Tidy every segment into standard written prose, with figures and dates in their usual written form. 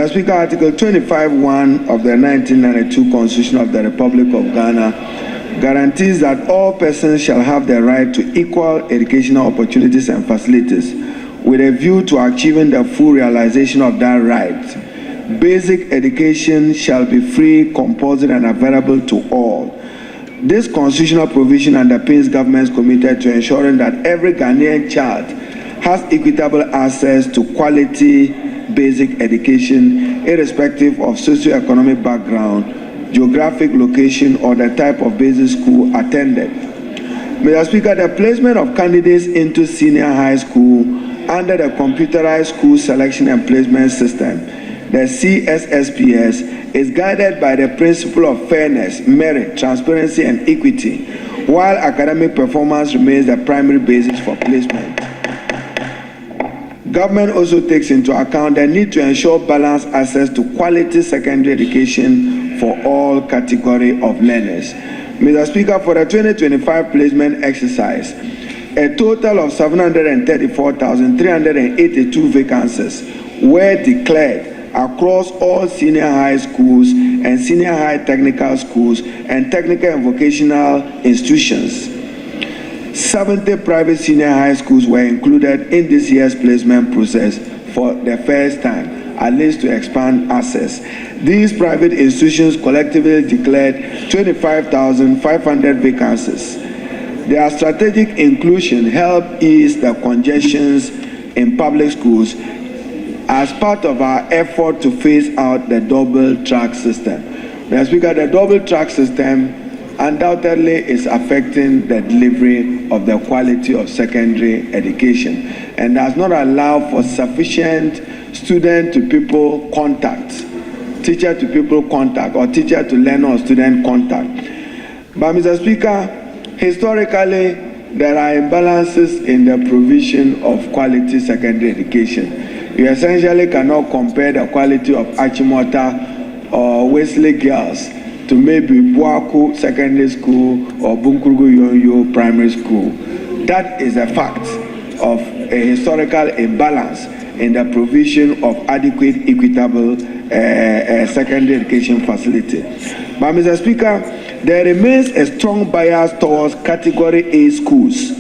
Mr. Speaker, Article 25(1) of the 1992 Constitution of the Republic of Ghana guarantees that all persons shall have the right to equal educational opportunities and facilities with a view to achieving the full realization of that right. Basic education shall be free, compulsory, and available to all. This constitutional provision underpins government's commitment to ensuring that every Ghanaian child has equitable access to quality basic education, irrespective of socio-economic background, geographic location, or the type of basic school attended. Mr. Speaker, the placement of candidates into senior high school under the computerized school selection and placement system, the CSSPS, is guided by the principle of fairness, merit, transparency, and equity, while academic performance remains the primary basis for placement. Government also takes into account the need to ensure balanced access to quality secondary education for all categories of learners. Mr. Speaker, for the 2025 placement exercise, a total of 734,382 vacancies were declared across all senior high schools and senior high technical schools and technical and vocational institutions. 70 private senior high schools were included in this year's placement process for the first time, at least to expand access. These private institutions collectively declared 25,500 vacancies. Their strategic inclusion helped ease the congestions in public schools as part of our effort to phase out the double track system. Mr. Speaker, the double track system undoubtedly is affecting the delivery of the quality of secondary education and does not allow for sufficient student-to-people contact, teacher-to-people contact, or teacher-to-learner or student contact. But, Mr. Speaker, historically, there are imbalances in the provision of quality secondary education. You essentially cannot compare the quality of Achimota or Wesley Girls to maybe Buaku Secondary School or Bunkurugu Yonyo Primary School. That is a fact of a historical imbalance in the provision of adequate, equitable secondary education facility. But, Mr. Speaker, there remains a strong bias towards Category A schools,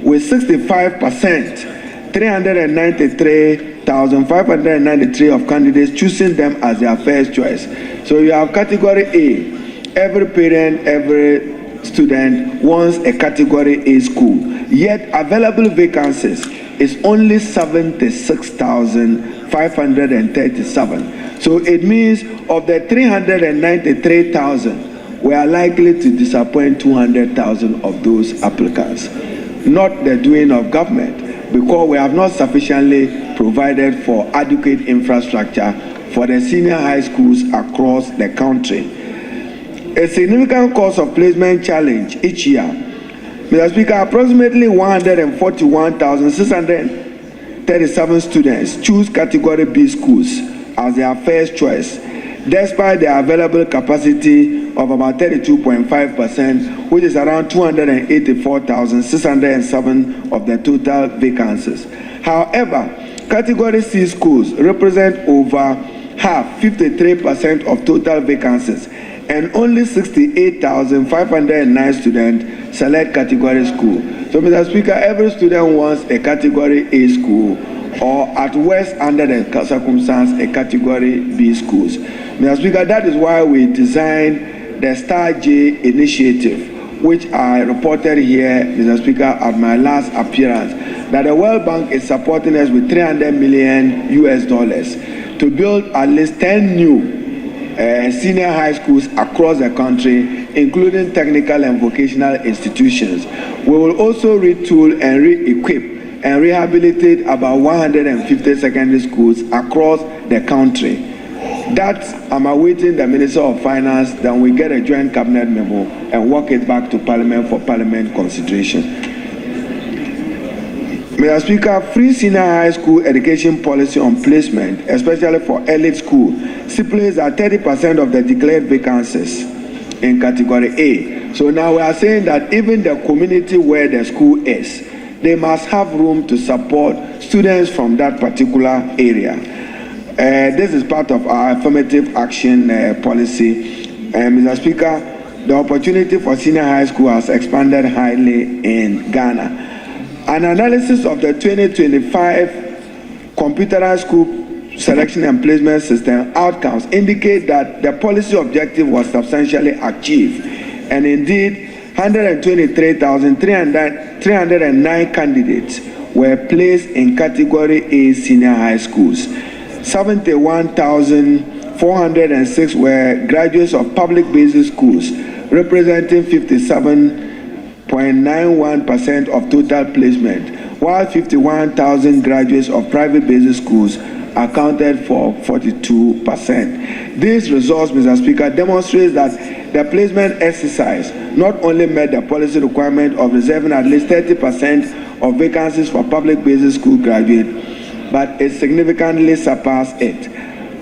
with 65%, 393,593 of candidates choosing them as their first choice. So you have Category A. Every parent, every student wants a Category A school. Yet available vacancies is only 76,537. So it means of the 393,000, we are likely to disappoint 200,000 of those applicants. Not the doing of government, because we have not sufficiently provided for adequate infrastructure for the senior high schools across the country. A significant cause of placement challenge each year. Mr. Speaker, approximately 141,637 students choose Category B schools as their first choice, despite the available capacity of about 32.5%, which is around 284,607 of the total vacancies. However, Category C schools represent over half, 53% of total vacancies, and only 68,509 students select Category school. So, Mr. Speaker, every student wants a Category A school, or at worst, under the circumstance, a Category B schools. Mr. Speaker, that is why we designed the Star J initiative, which I reported here, Mr. Speaker, at my last appearance, that the World Bank is supporting us with $300 million to build at least 10 new senior high schools across the country, including technical and vocational institutions. We will also retool and re-equip and rehabilitate about 150 secondary schools across the country. That I'm awaiting the Minister of Finance, then we get a joint cabinet memo and walk it back to Parliament for Parliament consideration. Mr. Speaker, free senior high school education policy on placement, especially for elite school, stipulates that 30% of the declared vacancies in Category A. So now we are saying that even the community where the school is, they must have room to support students from that particular area. This is part of our affirmative action policy. Mr. Speaker, the opportunity for senior high school has expanded highly in Ghana. An analysis of the 2025 computerized school selection and placement system outcomes indicate that the policy objective was substantially achieved, and indeed 123,309 candidates were placed in category A senior high schools. 71,406 were graduates of public basic schools, representing 57.91% of total placement, while 51,000 graduates of private basic schools accounted for 42%. These results, Mr. Speaker, demonstrates that the placement exercise not only met the policy requirement of reserving at least 30% of vacancies for public basic school graduates, but it significantly surpassed it.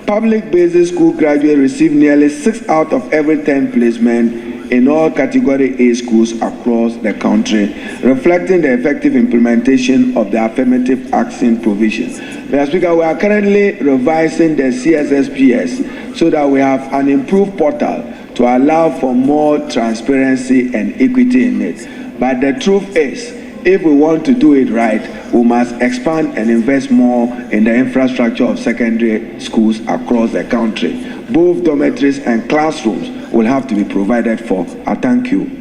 Public basic school graduates received nearly 6 out of every 10 placements in all category A schools across the country, reflecting the effective implementation of the affirmative action provision. Mr. Speaker, we are currently revising the CSSPS so that we have an improved portal to allow for more transparency and equity in it. But the truth is, if we want to do it right, we must expand and invest more in the infrastructure of secondary schools across the country. Both dormitories and classrooms will have to be provided for. I thank you.